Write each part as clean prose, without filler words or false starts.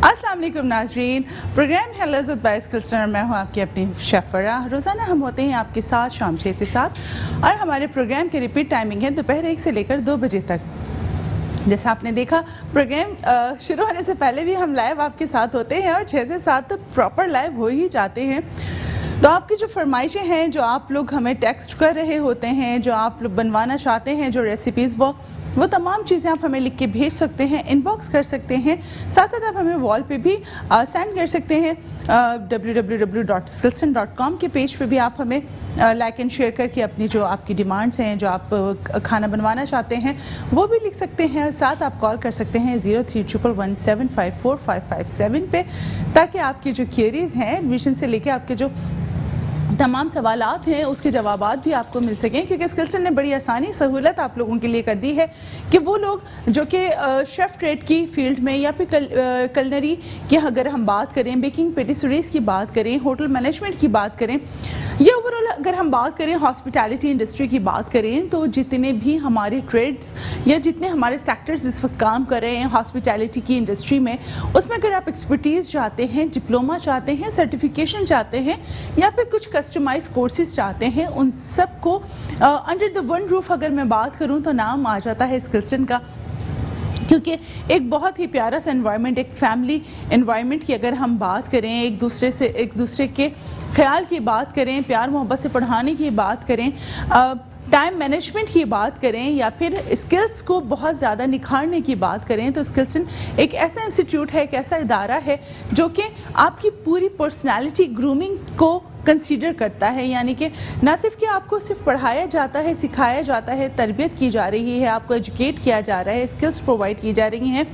अस्सलाम वालेकुम नाज़रीन, प्रोग्राम है लज़्ज़त बाय स्किल्सटन। मैं हूँ आपकी अपनी शेफ़ फराह। रोज़ाना हम होते हैं आपके साथ शाम 6 से 7 और हमारे प्रोग्राम की रिपीट टाइमिंग है दोपहर 1 से लेकर 2 बजे तक। जैसा आपने देखा प्रोग्राम शुरू होने से पहले भी हम लाइव आपके साथ होते हैं और 6 से 7 तो प्रॉपर लाइव हो ही जाते हैं। तो आपकी जो फरमाइशें हैं, जो आप लोग हमें टेक्स्ट कर रहे होते हैं, जो आप लोग बनवाना चाहते हैं, जो रेसिपीज़ वो तमाम चीज़ें आप हमें लिख के भेज सकते हैं, इनबॉक्स कर सकते हैं। साथ साथ आप हमें वॉल पे भी सेंड कर सकते हैं। www.skillston.com के पेज पे भी आप हमें लाइक एंड शेयर करके अपनी जो आपकी डिमांड्स हैं, जो आप खाना बनवाना चाहते हैं, वो भी लिख सकते हैं। और साथ आप कॉल कर सकते हैं 0311754557 पे, ताकि आपकी जो क्वेरीज़ हैं एडमिशन से लेके आपके जो तमाम सवालात हैं उसके जवाबात भी आपको मिल सकें। क्योंकि स्किल्सटन ने बड़ी आसानी सहूलत आप लोगों के लिए कर दी है कि वो लोग जो कि शेफ़ ट्रेड की फील्ड में या फिर कलनरी की अगर हम बात करें, बेकिंग पेटिसरीज़ की बात करें, होटल मैनेजमेंट की बात करें, या ओवरऑल अगर हम बात करें हॉस्पिटैलिटी इंडस्ट्री की बात करें, तो जितने भी हमारे ट्रेड्स या जितने हमारे सेक्टर्स इस वक्त काम कर रहे हैं हॉस्पिटैलिटी की इंडस्ट्री में, उसमें अगर आप एक्सपर्टीज़ चाहते हैं, डिप्लोमा चाहते हैं, सर्टिफिकेशन चाहते हैं या फिर कुछ कस्टमाइज कोर्सेज चाहते हैं, उन सब को अंडर द वन रूफ अगर मैं बात करूं तो नाम आ जाता है स्किल्सटन का। क्योंकि एक बहुत ही प्यारा सा एनवायरनमेंट, एक फैमिली एनवायरनमेंट की अगर हम बात करें, एक दूसरे के ख्याल की बात करें, प्यार मोहब्बत से पढ़ाने की बात करें, टाइम मैनेजमेंट की बात करें या फिर स्किल्स को बहुत ज़्यादा निखारने की बात करें, तो स्किल्सटन एक ऐसा इंस्टीट्यूट है, एक ऐसा इदारा है जो कि आपकी पूरी पर्सनालिटी ग्रूमिंग को कंसीडर करता है। यानी कि ना सिर्फ कि आपको सिर्फ पढ़ाया जाता है, सिखाया जाता है, तरबियत की जा रही है, आपको एजुकेट किया जा रहा है, स्किल्स प्रोवाइड की जा रही हैं,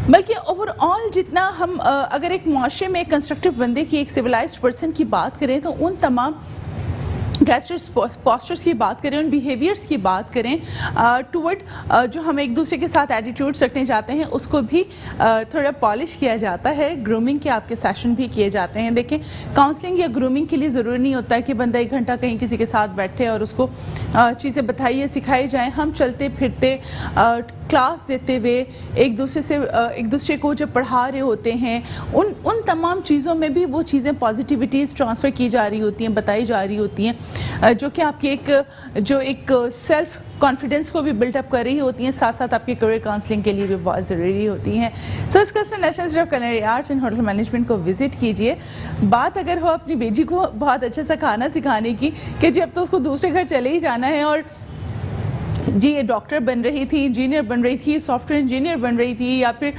बल्कि ओवरऑल जितना हम अगर एक मुआशरे में एक कंस्ट्रक्टिव बंदे की, एक सिविलाइज्ड पर्सन की बात करें, तो उन तमाम गैस्टर्स पोस्चर्स की बात करें, उन बिहेवियर्स की बात करें टुवर्ड जो हम एक दूसरे के साथ एटीट्यूड्स रखने जाते हैं, उसको भी थोड़ा पॉलिश किया जाता है। ग्रूमिंग के आपके सेशन भी किए जाते हैं। देखें, काउंसलिंग या ग्रूमिंग के लिए ज़रूरी नहीं होता है कि बंदा 1 घंटा कहीं किसी के साथ बैठे और उसको चीज़ें बताइए, सिखाई जाएँ। हम चलते फिरते क्लास देते हुए एक दूसरे को जब पढ़ा रहे होते हैं, उन तमाम चीज़ों में भी वो चीज़ें पॉजिटिविटीज़ ट्रांसफ़र की जा रही होती हैं, बताई जा रही होती हैं, जो कि आपकी एक सेल्फ कॉन्फिडेंस को भी बिल्टअप कर रही होती हैं, साथ साथ आपके करियर काउंसलिंग के लिए भी बहुत ज़रूरी होती हैं। So Skillston national institute of culinary arts and hotel management को विजिट कीजिए। बात अगर हो अपनी बेटी को बहुत अच्छा सा खाना सिखाने की कि जी अब तो उसको दूसरे घर चले ही जाना है, और जी ये डॉक्टर बन रही थी, इंजीनियर बन रही थी, सॉफ्टवेयर इंजीनियर बन रही थी, या फिर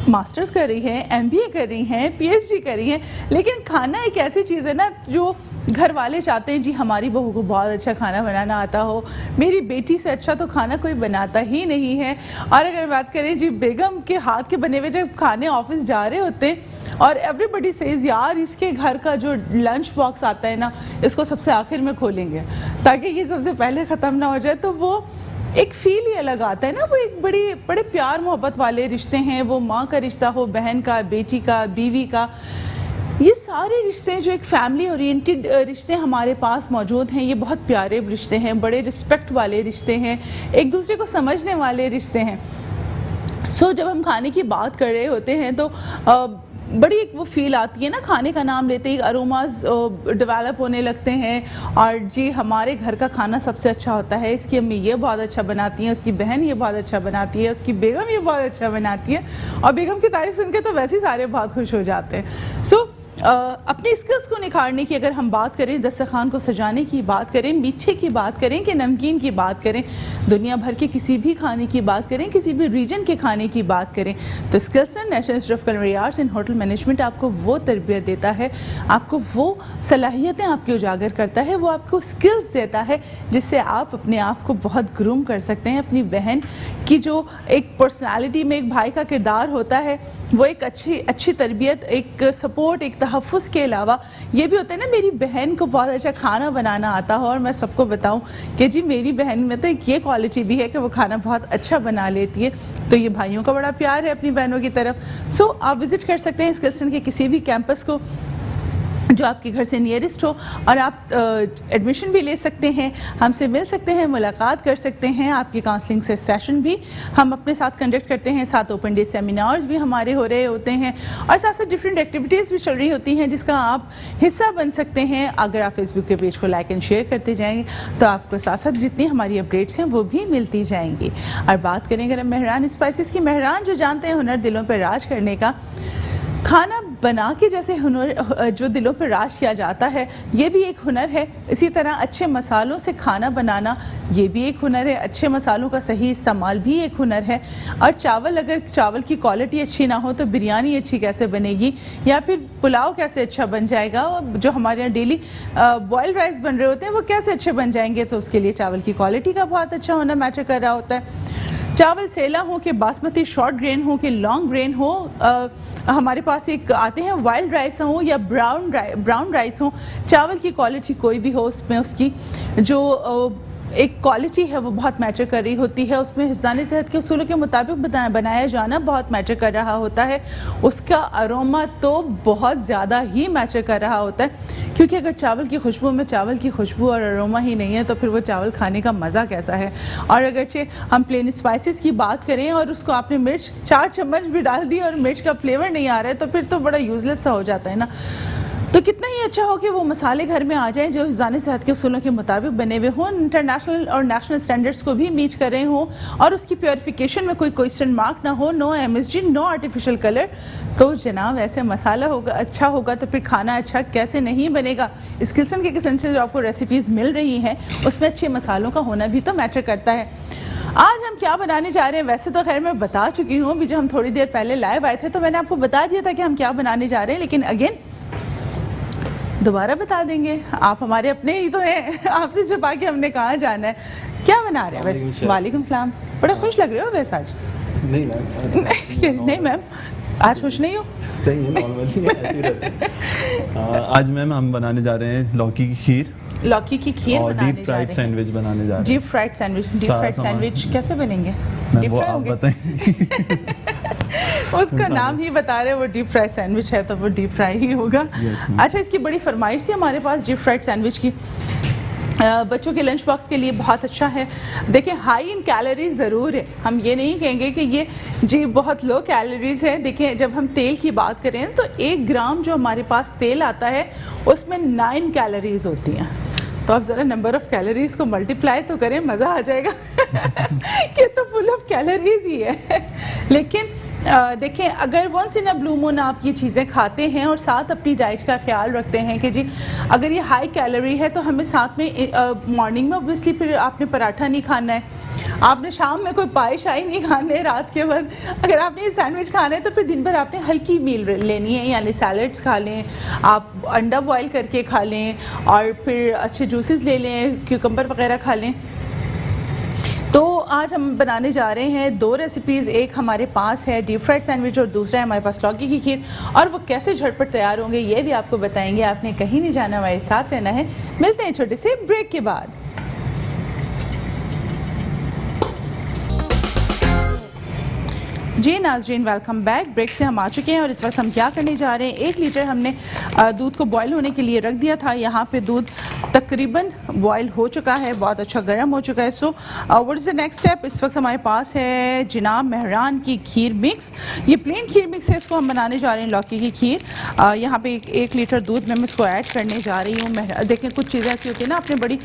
मास्टर्स कर रही हैं, MBA कर रही हैं, PhD कर रही हैं, लेकिन खाना एक ऐसी चीज़ है ना जो घर वाले चाहते हैं जी हमारी बहू को बहुत अच्छा खाना बनाना आता हो, मेरी बेटी से अच्छा तो खाना कोई बनाता ही नहीं है। और अगर बात करें जी बेगम के हाथ के बने हुए जब खाने ऑफिस जा रहे होते हैं और एवरीबडी सेज यार इसके घर का जो लंच बॉक्स आता है ना, इसको सबसे आखिर में खोलेंगे ताकि ये सबसे पहले ख़त्म ना हो जाए, तो वो एक फील ही अलग आता है ना। वो एक बड़े प्यार मोहब्बत वाले रिश्ते हैं, वो माँ का रिश्ता हो, बहन का, बेटी का, बीवी का, ये सारे रिश्ते जो एक फैमिली ओरिएंटेड रिश्ते हमारे पास मौजूद हैं, ये बहुत प्यारे रिश्ते हैं, बड़े रिस्पेक्ट वाले रिश्ते हैं, एक दूसरे को समझने वाले रिश्ते हैं। सो जब हम खाने की बात कर रहे होते हैं तो बड़ी एक वो फील आती है ना, खाने का नाम लेते ही अरोमाज डेवलप होने लगते हैं, और जी हमारे घर का खाना सबसे अच्छा होता है, इसकी अम्मी ये बहुत अच्छा बनाती हैं, उसकी बहन ये बहुत अच्छा बनाती है, उसकी बेगम ये बहुत अच्छा बनाती है, और बेगम की तारीफ सुन के तो वैसे ही सारे बहुत खुश हो जाते हैं। सो अपनी स्किल्स को निखारने की अगर हम बात करें, दस्तरखान को सजाने की बात करें, मीठे की बात करें कि नमकीन की बात करें, दुनिया भर के किसी भी खाने की बात करें, किसी भी रीजन के खाने की बात करें, तो Skillston national institute of culinary arts and hotel management आपको वो तरबियत देता है, आपको वो सलाहियतें आपकी उजागर करता है, वो आपको स्किल्स देता है जिससे आप अपने आप को बहुत ग्रूम कर सकते हैं। अपनी बहन की जो एक पर्सनालिटी में एक भाई का किरदार होता है, वो एक अच्छी तरबियत, एक सपोर्ट, एक तहफ़्फ़ुज़ के अलावा ये भी होता है ना, मेरी बहन को बहुत अच्छा खाना बनाना आता हो, और मैं सबको बताऊं कि जी मेरी बहन में तो एक ये क्वालिटी भी है कि वो खाना बहुत अच्छा बना लेती है। तो ये भाइयों का बड़ा प्यार है अपनी बहनों की तरफ। सो आप विज़िट कर सकते हैं स्किल्सटन के किसी भी कैंपस को, जो आपके घर से नियरेस्ट हो, और आप एडमिशन भी ले सकते हैं, हमसे मिल सकते हैं, मुलाकात कर सकते हैं। आपकी काउंसलिंग से सेशन भी हम अपने साथ कंडक्ट करते हैं, साथ ओपन डे सेमिनार्स भी हमारे हो रहे होते हैं, और साथ साथ डिफरेंट एक्टिविटीज़ भी चल रही होती हैं जिसका आप हिस्सा बन सकते हैं। अगर आप फेसबुक के पेज को लाइक एंड शेयर करते जाएंगे तो आपको साथ साथ जितनी हमारी अपडेट्स हैं वो भी मिलती जाएंगी। और बात करें अगर मेहरान स्पाइसेस की, मेहरान जो जानते हैं हुनर दिलों पर राज करने का, खाना बना के जैसे हुनर जो दिलों पर राज किया जाता है, ये भी एक हुनर है। इसी तरह अच्छे मसालों से खाना बनाना, ये भी एक हुनर है। अच्छे मसालों का सही इस्तेमाल भी एक हुनर है। और चावल, अगर चावल की क्वालिटी अच्छी ना हो तो बिरयानी अच्छी कैसे बनेगी, या फिर पुलाव कैसे अच्छा बन जाएगा, और जो हमारे यहाँ डेली बॉइल्ड राइस बन रहे होते हैं वो कैसे अच्छे बन जाएंगे। तो उसके लिए चावल की क्वालिटी का बहुत अच्छा होना मैटर कर रहा होता है। चावल सेला हो कि बासमती शॉर्ट ग्रेन हो कि लॉन्ग ग्रेन हो, हमारे पास एक आते हैं वाइल्ड राइस हो या ब्राउन राइस हो, चावल की क्वालिटी कोई भी हो, उसमें उसकी जो एक क्वालिटी है वो बहुत मैटर कर रही होती है। उसमें हिफ्ज़ान सेहत के उसूलों के मुताबिक बनाया जाना बहुत मैटर कर रहा होता है। उसका अरोमा तो बहुत ज़्यादा ही मैटर कर रहा होता है, क्योंकि अगर चावल की खुशबू में चावल की खुशबू और अरोमा ही नहीं है तो फिर वो चावल खाने का मज़ा कैसा है। और अगरचे हम प्लेन स्पाइसेस की बात करें और उसको आपने मिर्च 4 चम्मच भी डाल दी और मिर्च का फ्लेवर नहीं आ रहा है तो फिर तो बड़ा यूज़लेस सा हो जाता है ना। तो कितना ही अच्छा हो कि वो मसाले घर में आ जाएं जो हिफ्ज़ान सेहत के उसूलों के मुताबिक बने हुए हों, इंटरनेशनल और नेशनल स्टैंडर्ड्स को भी मीट कर रहे हों, और उसकी प्योरिफिकेशन में कोई क्वेश्चन मार्क ना हो, no MSG, no artificial colour. तो जनाब ऐसे मसाला होगा अच्छा होगा तो फिर खाना अच्छा कैसे नहीं बनेगा। स्किल्सन के किचन से जो आपको रेसिपीज़ मिल रही हैं उसमें अच्छे मसालों का होना भी तो मैटर करता है। आज हम क्या बनाने जा रहे हैं, वैसे तो खैर मैं बता चुकी हूँ, अभी जो हम थोड़ी देर पहले लाइव आए थे तो मैंने आपको बता दिया था कि हम क्या बनाने जा रहे हैं, लेकिन अगेन दोबारा बता देंगे। आप हमारे अपने ही तो हैं, आपसे छुपा के हमने कहाँ जाना है। क्या बना रहे हैं वैसे? वालेकुम सलाम। बड़ा खुश लग रहे हो वैसे आज? नहीं मैम, नहीं मैम आज खुश नहीं हो? सही है, नॉर्मली ऐसे ही रहते हैं। आज मैम हम बनाने जा रहे हैं लौकी की खीर, लौकी की खीर और बनाने डीप फ्राइड सैंडविच बनाने जा रहे हैं। Deep fried sandwich, deep fried sandwich कैसे बनेंगे? मैम वो आप बताएंगे। उसका नाम ही बता रहे हैं, वो डीप फ्राई सैंडविच है तो वो डीप फ्राई ही होगा। अच्छा, इसकी बड़ी फरमाइश थी हमारे पास डीप फ्राइड सैंडविच की। बच्चों के लंच बॉक्स के लिए बहुत अच्छा है। देखिए हाई इन कैलोरीज ज़रूर है, हम ये नहीं कहेंगे कि ये जी बहुत लो कैलोरीज है। देखिए जब हम तेल की बात करें तो 1 ग्राम जो हमारे पास तेल आता है उसमें 9 कैलोरीज होती हैं। तो आप ज़रा नंबर ऑफ़ कैलोरीज़ को मल्टीप्लाई तो करें, मज़ा आ जाएगा कि तो फुल ऑफ कैलोरीज ही है। लेकिन देखें, अगर once in a blue moon आप ये चीज़ें खाते हैं और साथ अपनी डाइट का ख्याल रखते हैं कि जी अगर ये हाई कैलोरी है तो हमें साथ में मॉर्निंग में ऑब्वियसली फिर आपने पराठा नहीं खाना है, आपने शाम में कोई पाई शाई नहीं खाने, रात के वक्त अगर आपने ये सैंडविच खाना है तो फिर दिन भर आपने हल्की मील लेनी है, यानी सैलड्स खा लें, आप अंडा बॉयल करके खा लें, और फिर अच्छे जूसेस ले लें, क्यूकम्बर वगैरह खा लें। तो आज हम बनाने जा रहे हैं 2 रेसिपीज़। एक हमारे पास है डीप फ्राइड सैंडविच और दूसरा है हमारे पास लौकी की खीर, और वो कैसे झटपट तैयार होंगे ये भी आपको बताएंगे। आपने कहीं नहीं जाना, हमारे साथ रहना है। मिलते हैं छोटे से ब्रेक के बाद। जी नाज़रीन, वेलकम बैक। ब्रेक से हम आ चुके हैं और इस वक्त हम क्या करने जा रहे हैं, 1 लीटर हमने दूध को बॉयल होने के लिए रख दिया था। यहाँ पे दूध तकरीबन बॉयल हो चुका है, बहुत अच्छा गर्म हो चुका है। So what is the next step? इस वक्त हमारे पास है जनाब मेहरान की खीर मिक्स। ये प्लेन खीर मिक्स है, इसको हम बनाने जा रहे हैं लौकी की खीर। यहाँ पे 1 लीटर दूध में मैं इसको ऐड करने जा रही हूँ। देखें कुछ चीज़ें ऐसी होती हैं ना, आपने बड़ी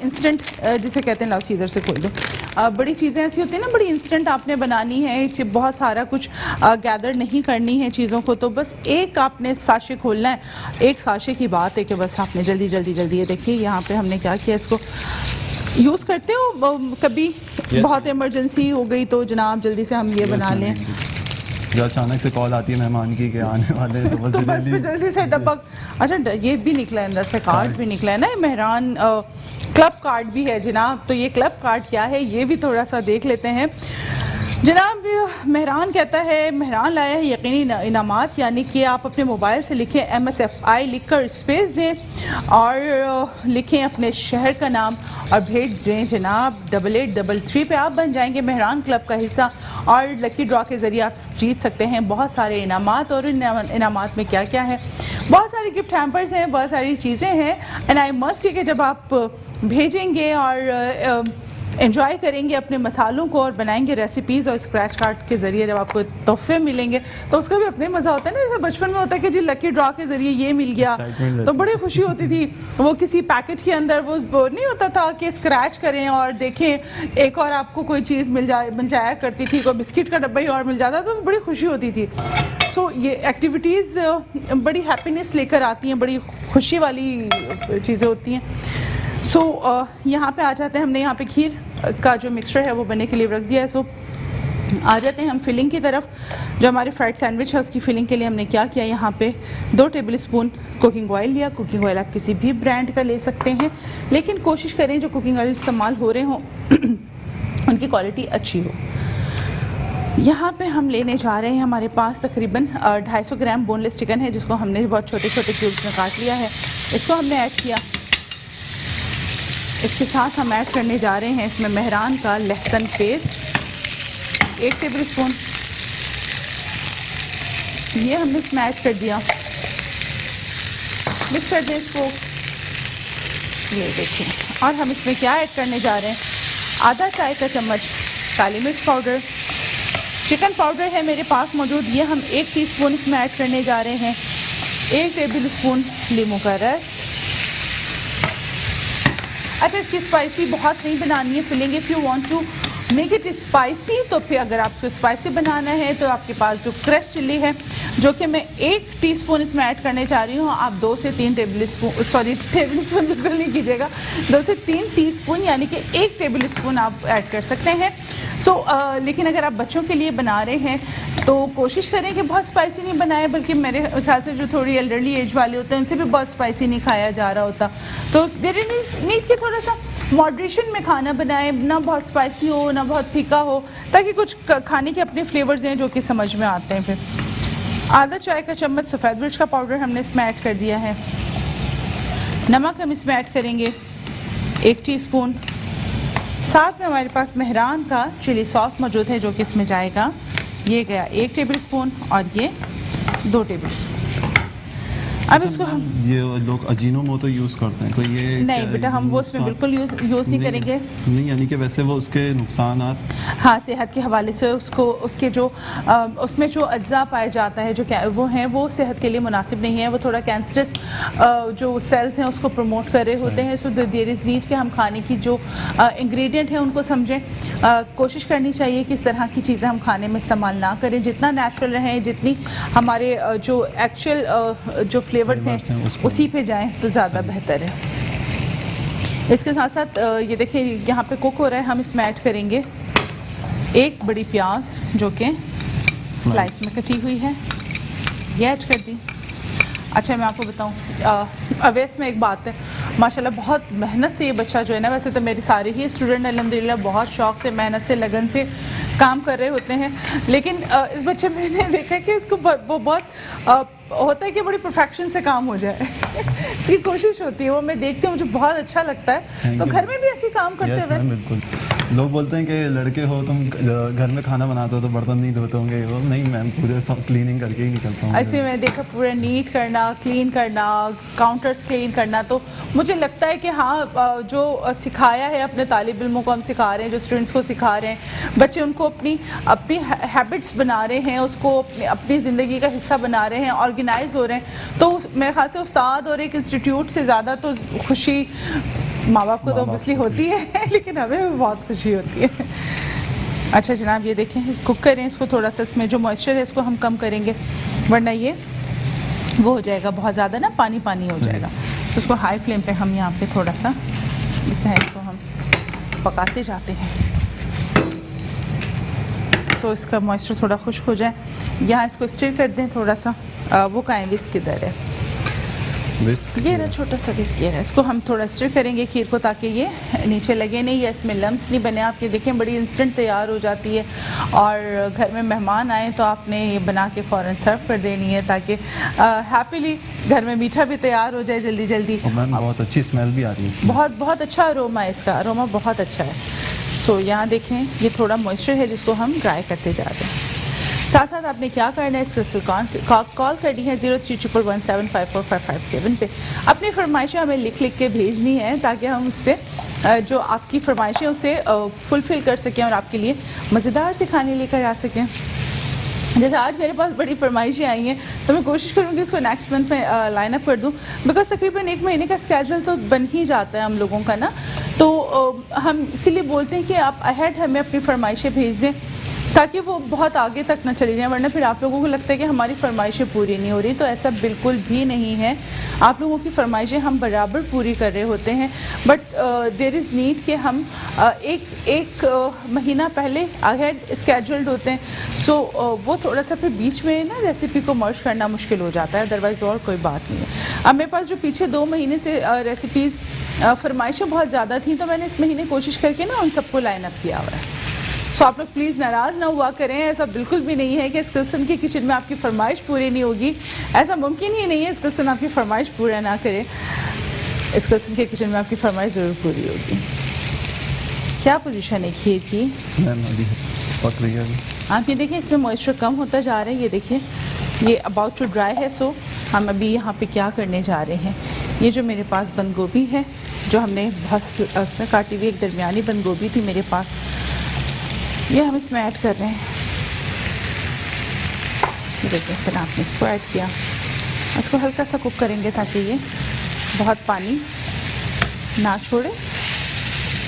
इंस्टेंट जिसे कहते हैं, लाओ सीजर से खोल दो, बड़ी चीज़ें ऐसी होती हैं ना, बड़ी इंस्टेंट आपने बनानी है, बहुत सारा कुछ गैदर नहीं करनी है चीज़ों को, तो बस एक आपने साशे खोलना है। एक साशे की बात है कि बस आपने जल्दी जल्दी जल्दी, ये देखिए यहाँ पे हमने क्या किया, इसको यूज़ करते हो कभी बहुत इमरजेंसी हो गई तो जनाब जल्दी से हम ये बना लें। जो अचानक से कॉल आती है मेहमान की कि आने वाले हैं तो बस जल्दी से टपक। अच्छा ये भी निकला है, अंदर से कार्ड भी निकला है ना, मेहरान क्लब कार्ड भी है जनाब। तो ये क्लब कार्ड क्या है ये भी थोड़ा सा देख लेते हैं जनाब। मेहरान कहता है, मेहरान लाया है यकीनी इनामात, यानी कि आप अपने मोबाइल से लिखें MSFI, लिखकर स्पेस दें और लिखें अपने शहर का नाम और भेज दें जनाब 8833 पे। आप बन जाएंगे मेहरान क्लब का हिस्सा और लकी ड्रॉ के ज़रिए आप जीत सकते हैं बहुत सारे इनामात। और इन इनामात में क्या क्या है बहुत सारे गिफ्ट हैम्पर्स हैं, बहुत सारी चीज़ें हैं एंड आई मस्ट से कि जब आप भेजेंगे और एंजॉय करेंगे अपने मसालों को और बनाएंगे रेसिपीज़ और स्क्रैच कार्ड के ज़रिए जब आपको तोहफे मिलेंगे तो उसका भी अपने मज़ा होता है ना। जैसे बचपन में होता है कि जी लकी ड्रॉ के ज़रिए ये मिल गया तो बड़ी खुशी होती थी। वो किसी पैकेट के अंदर वो नहीं होता था कि स्क्रैच करें और देखें एक और आपको कोई चीज़ मिल जाया करती थी, कोई बिस्किट का डब्बा ही और मिल जाता तो बड़ी खुशी होती थी। सो ये एक्टिविटीज़ बड़ी हैप्पीनेस लेकर आती हैं, बड़ी खुशी वाली चीज़ें होती हैं। सो यहाँ पे आ जाते हैं, हमने यहाँ पे खीर का जो मिक्सचर है वो बनने के लिए रख दिया है। सो आ जाते हैं हम फिलिंग की तरफ। जो हमारे फ्राइड सैंडविच है उसकी फिलिंग के लिए हमने क्या किया, यहाँ पे 2 टेबल स्पून कुकिंग ऑयल लिया। कुकिंग ऑयल आप किसी भी ब्रांड का ले सकते हैं, लेकिन कोशिश करें जो कुकिंग ऑयल इस्तेमाल हो रहे हों उनकी क्वालिटी अच्छी हो। यहाँ पे हम लेने जा रहे हैं, हमारे पास तकरीबन 250 ग्राम बोनलेस चिकन है जिसको हमने बहुत छोटे छोटे क्यूब्स में काट लिया है। इसको हमने ऐड किया। इसके साथ हम ऐड करने जा रहे हैं इसमें मेहरान का लहसुन पेस्ट 1 टेबल स्पून, ये हमने इसमें ऐड कर दिया। मिक्स कर दें इसको, ये देखिए। और हम इसमें क्या ऐड करने जा रहे हैं, आधा चाय का चम्मच काली मिर्च पाउडर। चिकन पाउडर है मेरे पास मौजूद, ये हम 1 टीस्पून इसमें ऐड करने जा रहे हैं। 1 टेबल स्पून नींबू का रस। अच्छा, इसकी स्पाइसी बहुत नहीं बनानी है filling. If you want to make it spicy तो फिर अगर आपको स्पाइसी बनाना है तो आपके पास जो क्रश चिल्ली है जो कि मैं 1 टीस्पून इसमें ऐड करने जा रही हूँ, आप 2 से 3 table spoon, sorry table spoon बिल्कुल नहीं कीजिएगा, 2 से 3 टीस्पून यानी कि 1 टेबल स्पून आप ऐड कर सकते हैं। लेकिन अगर आप बच्चों के लिए बना रहे हैं तो कोशिश करें कि बहुत स्पाइसी नहीं बनाएं, बल्कि मेरे ख्याल से जो थोड़ी एल्डरली एज वाले होते हैं उनसे भी बहुत स्पाइसी नहीं खाया जा रहा होता, तो देयर इज नीड कि थोड़ा सा मॉडरेशन में खाना बनाएं, ना बहुत स्पाइसी हो ना बहुत फीका हो, ताकि कुछ खाने के अपने फ्लेवर्स हैं जो कि समझ में आते हैं। फिर आधा चाय का चम्मच सफ़ेद मिर्च का पाउडर हमने इसमें ऐड कर दिया है। नमक हम इसमें ऐड करेंगे 1 टीस्पून। साथ में हमारे पास मेहरान का चिली सॉस मौजूद है जो कि इसमें जाएगा, ये गया 1 टेबल स्पून और ये 2 टेबल स्पून। अब इसको हम, ये लोग अजीनोमोटो यूज़ करते हैं तो ये नहीं बेटा हम वो उसमें बिल्कुल यूज़ नहीं करेंगे। नहीं, यानी कि वैसे वो उसके नुकसानात, हाँ, सेहत के हवाले से उसके जो उसमें जो अज्जा पाया जाता है जो वो हैं वो सेहत के लिए मुनासिब नहीं है, वो थोड़ा कैंसरस जो सेल्स हैं उसको प्रमोट कर रहे होते हैं। सो देयर इज़ नीड कि हम खाने की जो इंग्रेडिएंट हैं उनको समझें। कोशिश करनी चाहिए कि इस तरह की चीज़ें हम खाने में इस्तेमाल ना करें, जितना नेचुरल रहें, जितनी हमारे जो एक्चुअल जो फ्लेवर्स हैं उसी पे जाएं तो ज़्यादा बेहतर है। इसके साथ साथ ये देखिए यहाँ पे कुक हो रहा है, हम इसमें ऐड करेंगे 1 बड़ी प्याज जो कि स्लाइस में कटी हुई है, ये ऐड कर दी। अच्छा, मैं आपको बताऊँ अवैस में एक बात है, माशाल्लाह बहुत मेहनत से ये बच्चा जो है ना, वैसे तो मेरे सारे ही स्टूडेंट अल्हम्दुलिल्लाह बहुत शौक़ से, मेहनत से, लगन से काम कर रहे होते हैं, लेकिन इस बच्चे में मैंने देखा कि इसको वो बहुत होता है कि बड़ी परफेक्शन से काम हो जाए इसकी कोशिश होती है, वो मैं देखती हूँ, मुझे बहुत अच्छा लगता है। तो घर में भी ऐसे काम करते हैं वैसे? बिल्कुल, लोग बोलते हैं कि लड़के हो तुम घर में खाना बनाते हो तो बर्तन नहीं धोते होंगे, वो नहीं मैम, पूरे सब क्लीनिंग करके ही निकलता हूँ। ऐसे मैं देखा पूरा नीट करना, क्लीन करना, काउंटर्स क्लीन करना, तो मुझे लगता है कि हाँ जो सिखाया है अपने तालिब इल्मों को हम सिखा रहे हैं, जो स्टूडेंट्स को सिखा रहे हैं, बच्चे उनको अपनी हैबिट्स बना रहे हैं, उसको अपनी ज़िंदगी का हिस्सा बना रहे हैं, ऑर्गेनाइज हो रहे हैं, तो मेरे ख्याल से उस्ताद और एक इंस्टीट्यूट से ज़्यादा तो खुशी माँ बाप को तो ऑब्वियसली होती है लेकिन हमें भी बहुत खुशी होती है। अच्छा जनाब, ये देखें, कुक करें इसको थोड़ा सा, इसमें जो मॉइस्चर है इसको हम कम करेंगे वरना ये वो हो जाएगा, बहुत ज़्यादा ना पानी पानी हो जाएगा। तो उसको हाई फ्लेम पे हम यहाँ पे थोड़ा सा है इसको हम पकाते जाते हैं, सो इसका मॉइस्चर थोड़ा खुश्क हो जाए। यहाँ इसको स्टिर कर दें थोड़ा सा, वो कहें विस्क किधर है, ये ना छोटा सा विस्क है, इसको हम थोड़ा स्टिर करेंगे खीर को ताकि ये नीचे लगे नहीं या इसमें लम्स नहीं बने। आप ये देखें बड़ी इंस्टेंट तैयार हो जाती है, और घर में मेहमान आए तो आपने ये बना के फ़ौरन सर्व कर देनी है ताकि हैप्पीली घर में मीठा भी तैयार हो जाए जल्दी जल्दी। बहुत अच्छी स्मेल भी आ रही है, बहुत अच्छा अरोमा है, इसका अरोमा बहुत अच्छा है। सो यहाँ देखें ये थोड़ा मॉइस्चर है जिसको हम ड्राई करते जा रहे हैं। साथ साथ आपने क्या करना है, इस क्रिस्टल कॉल करनी है 031117545557 पे। अपनी फरमाइशें हमें लिख लिख के भेजनी है ताकि हम उससे जो आपकी फरमाइशें उसे फुलफ़िल कर सकें और आपके लिए मज़ेदार से खाने लेकर आ सकें। जैसे आज मेरे पास बड़ी फरमाइशें आई हैं तो मैं कोशिश करूँगी उसको नेक्स्ट मंथ में लाइन अप कर दूँ, बिकॉज तकरीबन 1 महीने का स्केड्यूल तो बन ही जाता है हम लोगों का ना। तो हम इसीलिए बोलते हैं कि आप अहेड हमें अपनी फरमाइशें भेज दें ताकि वो बहुत आगे तक ना चली जाए, वरना फिर आप लोगों को लगता है कि हमारी फरमाइशें पूरी नहीं हो रही। तो ऐसा बिल्कुल भी नहीं है, आप लोगों की फरमाइशें हम बराबर पूरी कर रहे होते हैं, बट देयर इज़ नीड कि हम एक महीना पहले अहेड स्केड्यूल्ड होते हैं। सो वो थोड़ा सा फिर बीच में ना रेसिपी को मर्ज करना मुश्किल हो जाता है, अदरवाइज़ और कोई बात नहीं है। अब मेरे पास जो पीछे 2 महीने से रेसिपीज़ फरमाइशें बहुत ज़्यादा थी तो मैंने इस महीने कोशिश करके ना उन सबको लाइन अप किया हुआ है। सो आप लोग प्लीज़ नाराज़ ना हुआ करें, ऐसा बिल्कुल भी नहीं है कि इस किस्म की किचन में आपकी फरमाइश पूरी नहीं होगी, ऐसा मुमकिन ही नहीं है इस किस्म आपकी फरमाइश पूरा ना करें। इस किस्म के किचन में आपकी फरमाइश ज़रूर पूरी होगी। क्या पोजीशन है खीर की? मैम अभी पक रही है। आप ये देखिए इसमें मॉइस्चर कम होता जा रहा है, ये देखिए ये अबाउट टू ड्राई है। सो हम अभी यहाँ पे क्या करने जा रहे हैं, ये जो मेरे पास बंद गोभी है जो हमने बहुत उसमें काटी हुई, एक दरमियानी बंद गोभी थी मेरे पास, ये हम इसमें ऐड कर रहे हैं। ये देखिए इस तरह आपने इसको ऐड किया, इसको हल्का सा कुक करेंगे ताकि ये बहुत पानी ना छोड़े।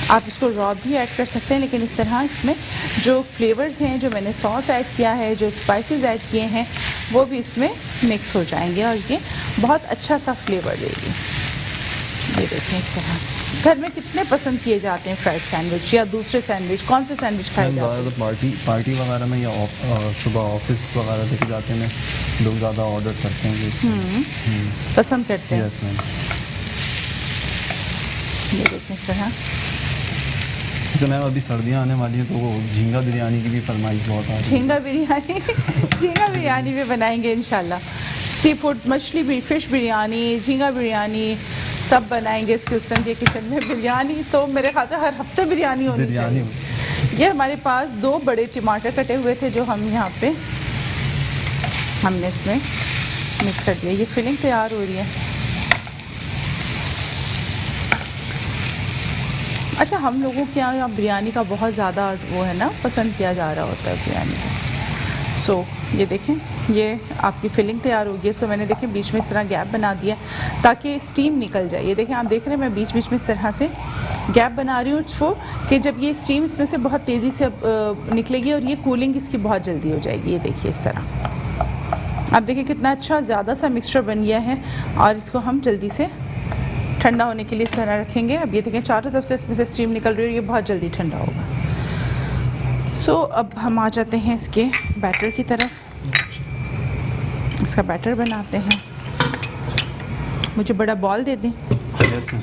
आप इसको रॉ भी ऐड कर सकते हैं, लेकिन इस तरह इसमें जो फ्लेवर्स हैं, जो मैंने सॉस ऐड किया है, जो स्पाइसेस ऐड किए हैं, वो भी इसमें मिक्स हो जाएंगे और ये बहुत अच्छा सा फ्लेवर देगी। ये देखें इस तरह। घर में कितने पसंद किए जाते हैं फ्राइड सैंडविच या दूसरे सैंडविच, कौन से सैंडविच खाए जाते हैं? पार्टी वगैरह में या सुबह ऑफिस वगैरह लेके जाते हैं, लोग ज़्यादा ऑर्डर करते हैं, पसंद करते हैं। Yes ma'am. ये देखें इस तरह। अच्छा मैम, अभी सर्दियाँ आने वाली हैं तो वो झींगा बिरयानी की भी फरमाइश बहुत आ रही है। झींगा बिरयानी भी बनाएंगे इंशाल्लाह। सी फूड, मछली भी, फिश बिरयानी, झींगा बिरयानी सब बनाएंगे इस क्रिस्टन के किचन में। बिरयानी तो मेरे ख्याल से हर हफ्ते बिरयानी होनी चाहिए। ये हमारे पास 2 बड़े टमाटर कटे हुए थे जो हम यहाँ पे हमने इसमें मिक्स कर दिया। ये फिलिंग तैयार हो रही है। अच्छा, हम लोगों के यहाँ बिरयानी का बहुत ज़्यादा वो है ना, पसंद किया जा रहा होता है बिरयानी का। सो ये देखें, ये आपकी फिलिंग तैयार होगी। इसको मैंने देखें बीच में इस तरह गैप बना दिया ताकि स्टीम निकल जाए। ये देखें, आप देख रहे हैं मैं बीच बीच में इस तरह से गैप बना रही हूँ इसको कि जब ये स्टीम इसमें से बहुत तेज़ी से निकलेगी और ये कूलिंग इसकी बहुत जल्दी हो जाएगी। ये देखिए इस तरह, आप देखिए कितना अच्छा ज़्यादा सा मिक्सचर बन गया है और इसको हम जल्दी से ठंडा होने के लिए इस तरह रखेंगे। अब ये देखें चारों तरफ से इसमें से स्टीम निकल रही है, ये बहुत जल्दी ठंडा होगा। सो अब हम आ जाते हैं इसके बैटर की तरफ। इसका बैटर बनाते हैं। मुझे बड़ा बॉल दे दें। Yes ma'am.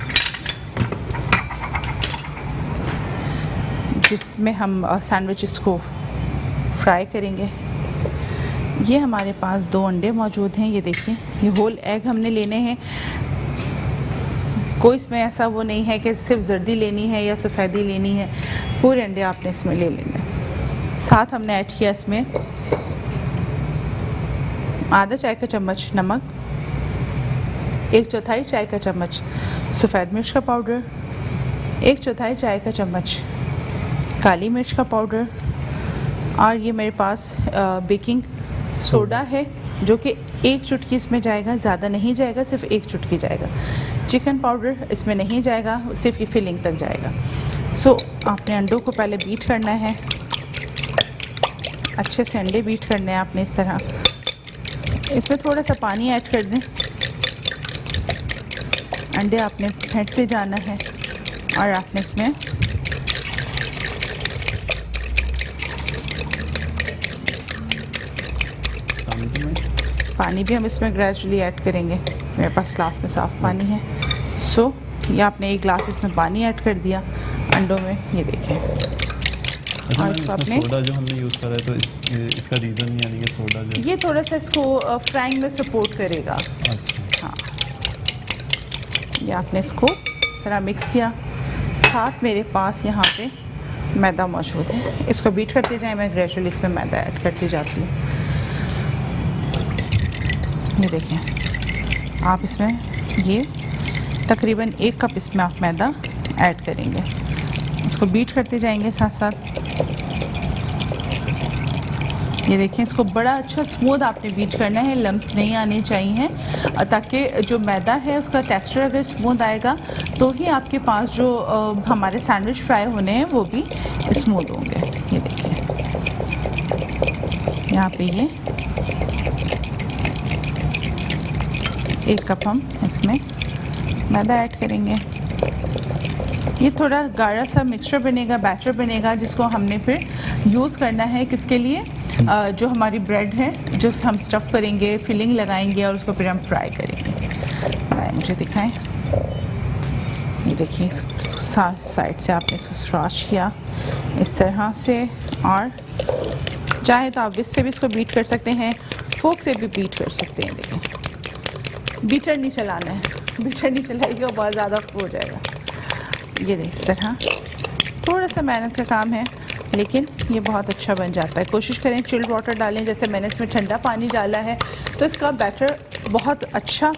जिसमें हम सैंडविचेस को फ्राई करेंगे। ये हमारे पास 2 अंडे मौजूद हैं। ये देखिए, ये होल एग हमने लेने हैं। कोई इसमें ऐसा वो नहीं है कि सिर्फ जर्दी लेनी है या सफ़ेदी लेनी है, पूरे अंडे आपने इसमें ले लेने हैं। साथ हमने ऐड किया इसमें आधा चाय का चम्मच नमक, 1/4 चाय का चम्मच सफ़ेद मिर्च का पाउडर, 1/4 चाय का चम्मच काली मिर्च का पाउडर, और ये मेरे पास बेकिंग सोडा है जो कि 1 चुटकी इसमें जाएगा, ज़्यादा नहीं जाएगा, सिर्फ 1 चुटकी जाएगा। चिकन पाउडर इसमें नहीं जाएगा, सिर्फ ये फिलिंग तक जाएगा। सो आपने अंडों को पहले बीट करना है, अच्छे से अंडे बीट करने हैं आपने इस तरह। इसमें थोड़ा सा पानी ऐड कर दें, अंडे आपने फेंटते जाना है और आपने इसमें पानी भी हम इसमें ग्रेजुअली ऐड करेंगे। मेरे पास ग्लास में साफ़ पानी है। सो ये आपने 1 ग्लास इसमें पानी ऐड कर दिया अंडों में। ये देखें, और इसको आपने सोडा जो हमने यूज़ करा है तो इसका रीज़न नहीं, यानी कि सोडा जो ये थोड़ा सा इसको फ्राइंग में सपोर्ट करेगा। अच्छा। हाँ, ये आपने इसको इस तरह मिक्स किया। साथ मेरे पास यहाँ पे मैदा मौजूद है। इसको बीट करते जाएं, मैं ग्रेजुअली इसमें मैदा ऐड करती जाती हूँ। ये देखिए, आप इसमें ये तकरीबन 1 कप इसमें आप मैदा ऐड करेंगे। इसको बीट करते जाएंगे साथ साथ। ये देखिए, इसको बड़ा अच्छा स्मूथ आपने बीट करना है, लम्प्स नहीं आने चाहिए, ताकि जो मैदा है उसका टेक्सचर अगर स्मूथ आएगा तो ही आपके पास जो हमारे सैंडविच फ्राई होने हैं वो भी स्मूथ होंगे। ये देखिए, यहाँ पे ये 1 कप हम इसमें मैदा ऐड करेंगे। ये थोड़ा गाढ़ा सा मिक्सचर बनेगा, बैटर बनेगा, जिसको हमने फिर यूज़ करना है किसके लिए, जो हमारी ब्रेड है जो हम स्टफ़ करेंगे, फिलिंग लगाएंगे और उसको फिर हम फ्राई करेंगे। मुझे दिखाएं, ये देखिए, इसको साइड से आपने इसको स्क्रैच किया इस तरह से, और चाहे तो आप विस्क से भी इसको बीट कर सकते हैं, फोक से भी बीट कर सकते हैं। देखिए, बीटर नहीं चलाना है, बीटर नहीं चलाएगी वो बहुत ज़्यादा हो जाएगा। ये देख, इस तरह थोड़ा सा मेहनत का काम है, लेकिन ये बहुत अच्छा बन जाता है। कोशिश करें चिल्ड वाटर डालें, जैसे मैंने इसमें ठंडा पानी डाला है तो इसका बैटर बहुत अच्छा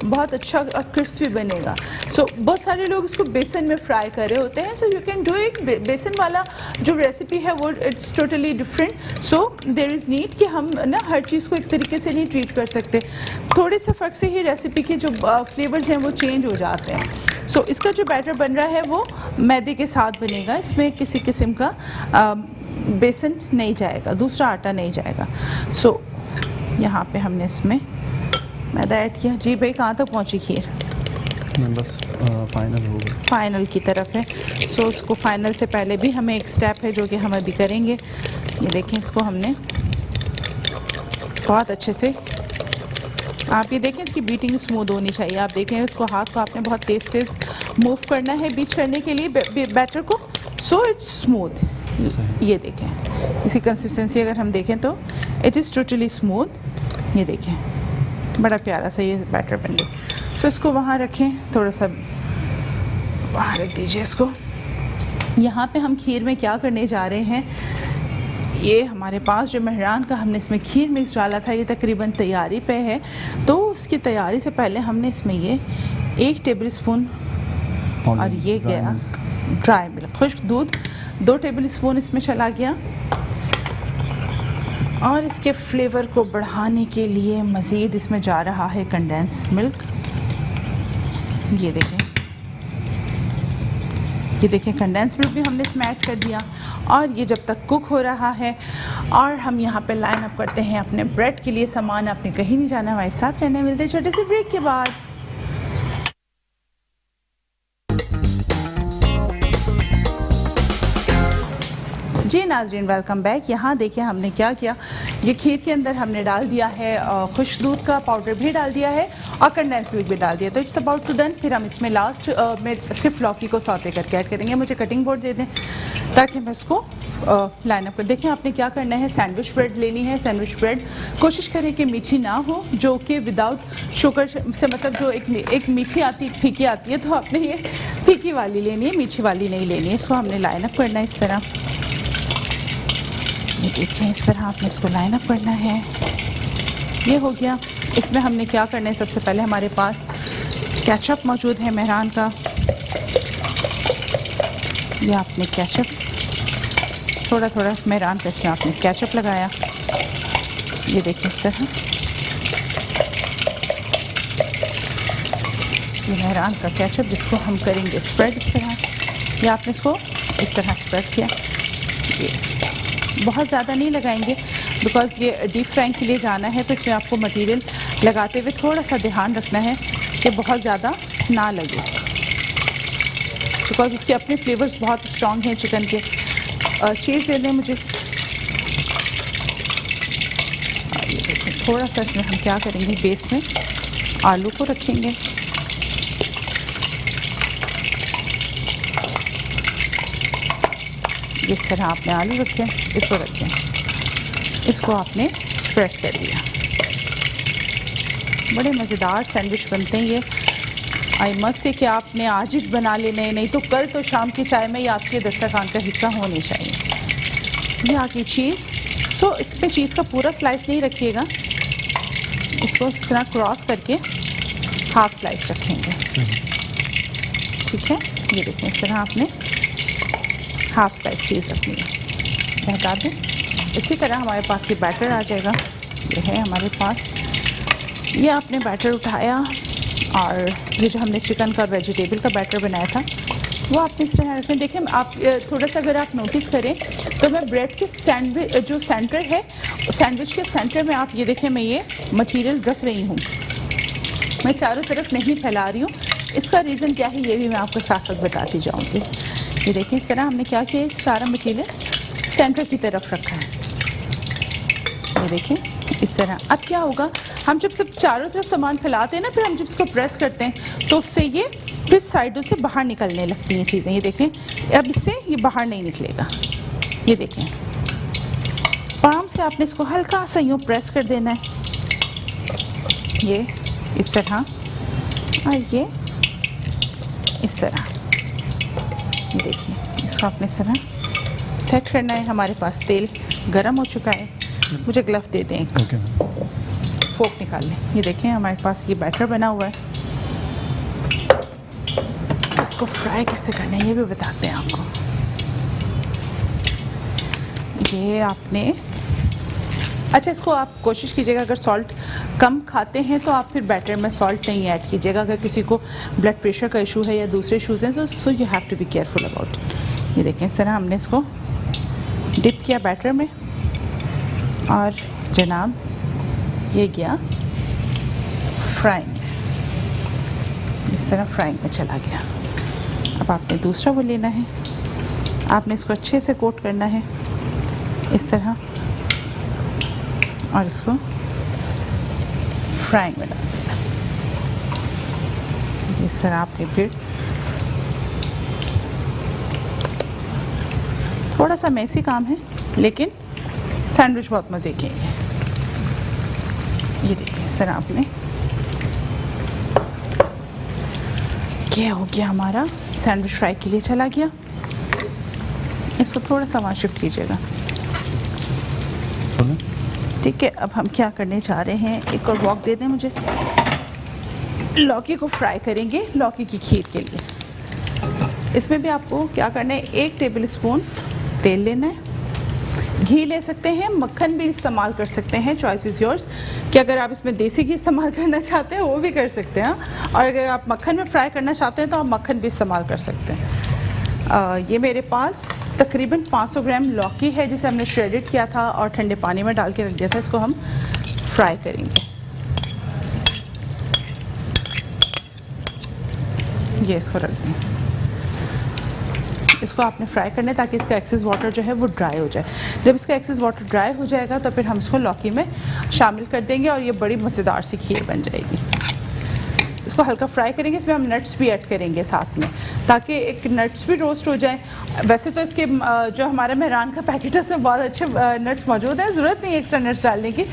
और क्रिस्पी बनेगा। सो बहुत सारे लोग इसको बेसन में फ्राई कर रहे होते हैं, so you can do it. बेसन वाला जो रेसिपी है वो it's totally different. So there is need कि हम ना हर चीज़ को एक तरीके से नहीं ट्रीट कर सकते, थोड़े से फ़र्क से ही रेसिपी के जो फ्लेवर्स हैं वो चेंज हो जाते हैं। सो इसका जो बैटर बन रहा है वो मैदे के साथ बनेगा, इसमें किसी किस्म का बेसन नहीं जाएगा, दूसरा आटा नहीं जाएगा। सो यहाँ पे हमने इसमें मैदा ऐड किया। जी भाई, कहाँ तक पहुँची खीर? बस फाइनल हो गया, फाइनल की तरफ है। सो उसको फाइनल से पहले भी हमें एक स्टेप है जो कि हम अभी करेंगे। ये देखें, इसको हमने बहुत अच्छे से, आप ये देखें, इसकी बीटिंग स्मूथ होनी चाहिए। आप देखें, इसको हाथ को आपने बहुत तेज़ मूव करना है बीट करने के लिए बैटर को, सो इट्स स्मूथ। ये देखें, इसकी कंसिस्टेंसी अगर हम देखें तो इट इज़ टोटली स्मूथ। ये देखें, बड़ा प्यारा सा ये बैटर बन गया। सो इसको वहाँ रखें, थोड़ा सा वहाँ रख दीजिए इसको। यहाँ पे हम खीर में क्या करने जा रहे हैं, ये हमारे पास जो मेहरान का हमने इसमें खीर मिक्स डाला था, ये तकरीबन तैयारी पे है। तो उसकी तैयारी से पहले हमने इसमें ये 1 टेबल स्पून और ये गया ड्राई मिल्क, खुश्क दूध 2 टेबल स्पून इसमें चला गया। और इसके फ्लेवर को बढ़ाने के लिए मज़ीद इसमें जा रहा है कंडेंस मिल्क। ये देखें कंडेंस मिल्क भी हमने इसमें ऐड कर दिया। और ये जब तक कुक हो रहा है और हम यहाँ पे लाइन अप करते हैं अपने ब्रेड के लिए सामान, आपने कहीं नहीं जाना, हमारे साथ रहने। मिलते हैं छोटे से ब्रेक के बाद। जी नाज़रीन, वेलकम बैक। यहाँ देखिए हमने क्या किया, ये खीर के अंदर हमने डाल दिया है खुश्क दूध का पाउडर भी डाल दिया है और कंडेंस मिल्क भी डाल दिया, तो इट्स अबाउट टू डन। फिर हम इसमें लास्ट में सिर्फ लौकी को सौते करके ऐड करेंगे। मुझे कटिंग बोर्ड दे दें ताकि मैं इसको लाइन अप कर। देखें, आपने क्या करना है, सैंडविच ब्रेड लेनी है। सैंडविच ब्रेड कोशिश करें कि मीठी ना हो, जो कि विदाउट शुगर से, मतलब जो एक मीठी आती, फीकी आती है, तो आपने ये फीकी वाली लेनी है, मीठी वाली नहीं लेनी है। इसको हमने लाइन अप करना है इस तरह। ये देखिए, इस तरह आपने इसको लाइन अप करना है। ये हो गया। इसमें हमने क्या करना है, सबसे पहले हमारे पास केचप मौजूद है मेहरान का। ये आपने केचप थोड़ा थोड़ा मेहरान का इसमें आपने केचप लगाया। ये देखिए इस तरह, ये मेहरान का केचप जिसको हम करेंगे स्प्रेड इस तरह। ये आपने इसको इस तरह स्प्रेड किया। ये बहुत ज़्यादा नहीं लगाएंगे बिकॉज़ ये डीप फ्राइंग के लिए जाना है, तो इसमें आपको मटेरियल लगाते हुए थोड़ा सा ध्यान रखना है कि बहुत ज़्यादा ना लगे, बिकॉज़ उसके अपने फ्लेवर्स बहुत स्ट्रॉन्ग हैं चिकन के। चीज़ दे दें मुझे। ये देखिए, थोड़ा सा इसमें हम क्या करेंगे, बेस में आलू को रखेंगे। जिस तरह आपने आलू रखे, इसको रखें, इसको आपने स्प्रेड कर दिया। बड़े मज़ेदार सैंडविच बनते हैं ये। आई मस्ट से कि आपने आज ही बना लेने, नहीं तो कल तो शाम की चाय में ये आपके दस्तरखान का हिस्सा होने चाहिए। ये आगे चीज़, सो इस पर चीज़ का पूरा स्लाइस नहीं रखिएगा, इसको इस तरह क्रॉस करके हाफ स्लाइस रखेंगे, ठीक है। ये देखें इस तरह आपने हाफ स्लाइस चीज़ रखनी है। बता दें इसी तरह हमारे पास ये बैटर आ जाएगा। ये है हमारे पास, ये आपने बैटर उठाया और ये जो हमने चिकन का वेजिटेबल का बैटर बनाया था वो आपने इस तरह रखें। देखें आप थोड़ा सा अगर आप नोटिस करें तो मैं ब्रेड के सैंडविच जो सेंटर है, सैंडविच के सेंटर में आप ये देखें मैं ये मटेरियल रख रही हूँ, मैं चारों तरफ नहीं फैला रही हूँ। इसका रीज़न क्या है ये भी मैं आपको साथ साथ बताती जाऊँगी। ये देखें इस तरह हमने क्या किया, सारा मटेरियल सेंटर की तरफ रखा है। ये देखें इस तरह। अब क्या होगा, हम जब सब चारों तरफ सामान फैलाते हैं ना, फिर हम जब इसको प्रेस करते हैं तो उससे ये फिर साइडों से बाहर निकलने लगती हैं चीज़ें। ये देखें अब इससे ये बाहर नहीं निकलेगा। ये देखें पाम से आपने इसको हल्का सा यूँ प्रेस कर देना है, ये इस तरह, और ये इस तरह। ये देखिए इसको आपने इस तरह सेट करना है। हमारे पास तेल गरम हो चुका है, मुझे ग्लव दे दें, ओके फोक निकाल लें। ये देखें हमारे पास ये बैटर बना हुआ है, इसको फ्राई कैसे करना है ये भी बताते हैं आपको। ये आपने अच्छा, इसको आप कोशिश कीजिएगा अगर सॉल्ट कम खाते हैं तो आप फिर बैटर में सॉल्ट नहीं ऐड कीजिएगा। अगर किसी को ब्लड प्रेशर का इशू है या दूसरे इशूज़ हैं तो so you have to be careful about it. ये देखें इस तरह हमने इसको डिप किया बैटर में और जनाब ये गया फ्राइंग में, इस तरह फ्राइंग में चला गया। अब आपने दूसरा वो लेना है, आपने इसको अच्छे से कोट करना है इस तरह और इसको फ्राइंग में डाल देना। इस तरह आपने फिर थोड़ा सा मैसी काम है लेकिन सैंडविच बहुत मज़े के हैं। ये देखिए इस तरह आपने क्या हो गया, हमारा सैंडविच फ्राई के लिए चला गया। इसको थोड़ा सा वहाँ शिफ्ट कीजिएगा, ठीक है। अब हम क्या करने जा रहे हैं, एक और वॉक दे दें मुझे। लौकी को फ्राई करेंगे लौकी की खीर के लिए। इसमें भी आपको क्या करना है, 1 टेबल स्पून तेल लेना है, घी ले सकते हैं, मक्खन भी इस्तेमाल कर सकते हैं, चॉइस इज़ योर्स। कि अगर आप इसमें देसी घी इस्तेमाल करना चाहते हैं वो भी कर सकते हैं, और अगर आप मक्खन में फ्राई करना चाहते हैं तो आप मक्खन भी इस्तेमाल कर सकते हैं। ये मेरे पास तकरीबन 500 ग्राम लौकी है जिसे हमने श्रेडेड किया था और ठंडे पानी में डाल के रख दिया था। इसको हम फ्राई करेंगे। ये इसको रख दें, इसको आपने फ्राई करना है ताकि इसका एक्सेस वाटर जो है वो ड्राई हो जाए। जब इसका एक्सेस वाटर ड्राई हो जाएगा तो फिर हम इसको लौकी में शामिल कर देंगे और ये बड़ी मज़ेदार सी खीर बन जाएगी। इसको हल्का फ्राई करेंगे, इसमें हम नट्स भी ऐड करेंगे साथ में ताकि एक नट्स भी रोस्ट हो जाए। वैसे तो इसके जो हमारा मेहरान का पैकेट है उसमें बहुत अच्छे नट्स मौजूद हैं, ज़रूरत नहीं है एक्स्ट्रा नट्स डालने की,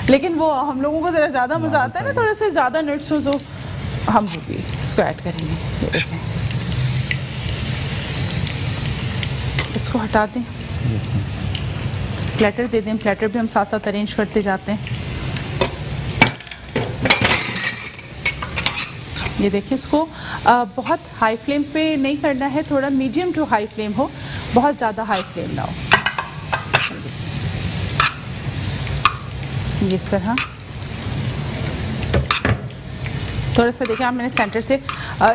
लेकिन वो हम लोगों को ज़रा ज़्यादा मज़ा आता है ना, थोड़े से ज़्यादा नट्स हो तो हम वो भी इसको ऐड करेंगे। ये देखें, इसको हटा दें, प्लेटर दे दें, प्लेटर भी हम साथ साथ अरेंज करते जाते हैं। ये देखिए इसको बहुत हाई फ्लेम पे नहीं करना है, थोड़ा मीडियम टू हाई फ्लेम हो, बहुत ज़्यादा हाई फ्लेम ना हो। इस तरह थोड़ा सा देखिए, मैंने सेंटर से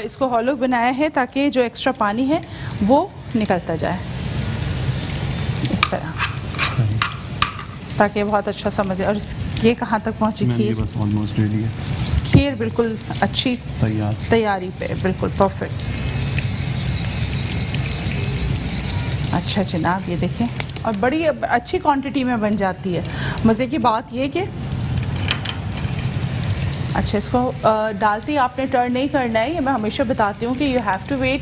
इसको हॉलो बनाया है ताकि जो एक्स्ट्रा पानी है वो निकलता जाए इस तरह, ताकि बहुत अच्छा समझे। और ये कहाँ तक पहुँची खीर? बस ऑलमोस्ट रेडी है, खीर बिल्कुल अच्छी तैयारी पे, बिल्कुल परफेक्ट। अच्छा जनाब, ये देखें, और बड़ी अच्छी क्वांटिटी में बन जाती है। मज़े की बात ये कि अच्छा इसको डालते ही आपने टर्न नहीं करना है, ये मैं हमेशा बताती हूँ कि यू हैव टू वेट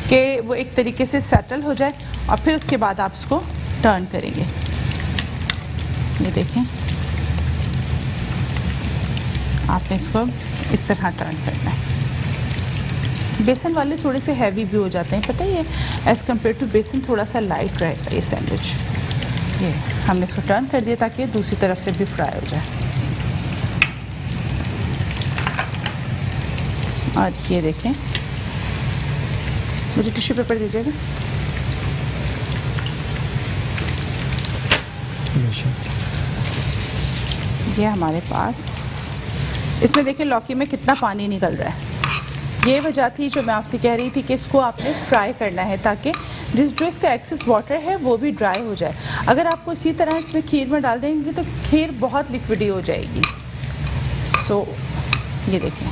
कि वो एक तरीके से सेटल हो जाए और फिर उसके बाद आप इसको टर्न करेंगे। ये देखें, आपने इसको इस तरह टर्न करना है। बेसन वाले थोड़े से हैवी भी हो जाते हैं, पता है ये एज़ कम्पेयर टू बेसन थोड़ा सा लाइट रहेगा ये सैंडविच। ये हमने इसको टर्न कर दिया ताकि दूसरी तरफ से भी फ्राई हो जाए। और ये देखें, मुझे टिश्यू पेपर दीजिएगा। ये हमारे पास, इसमें देखिए लौकी में कितना पानी निकल रहा है। ये वजह थी जो मैं आपसे कह रही थी कि इसको आपने फ्राई करना है ताकि जो इसका एक्सेस वाटर है वो भी ड्राई हो जाए। अगर आपको इसी तरह इसमें खीर में डाल देंगे तो खीर बहुत लिक्विडी हो जाएगी। सो ये देखें,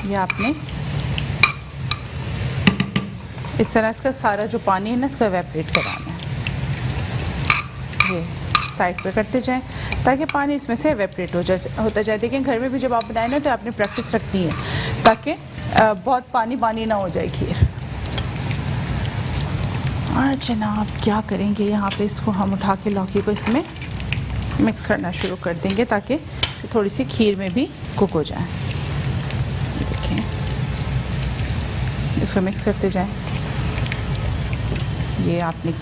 ये आपने इस तरह इसका सारा जो पानी है ना इसको एवेपोरेट कराना है। ये साइड पे करते जाएं ताकि पानी इसमें से एवेपोरेट होता जाए। देखिए घर में भी जब आप बनाए ना तो आपने प्रैक्टिस रखनी है ताकि बहुत पानी ना हो जाए खीर। और जनाब क्या करेंगे, यहाँ पे इसको हम उठा के लौकी को इसमें मिक्स करना शुरू कर देंगे ताकि थोड़ी सी खीर में भी कुक हो जाए। देखिए इसको मिक्स करते जाएं। ये आपने,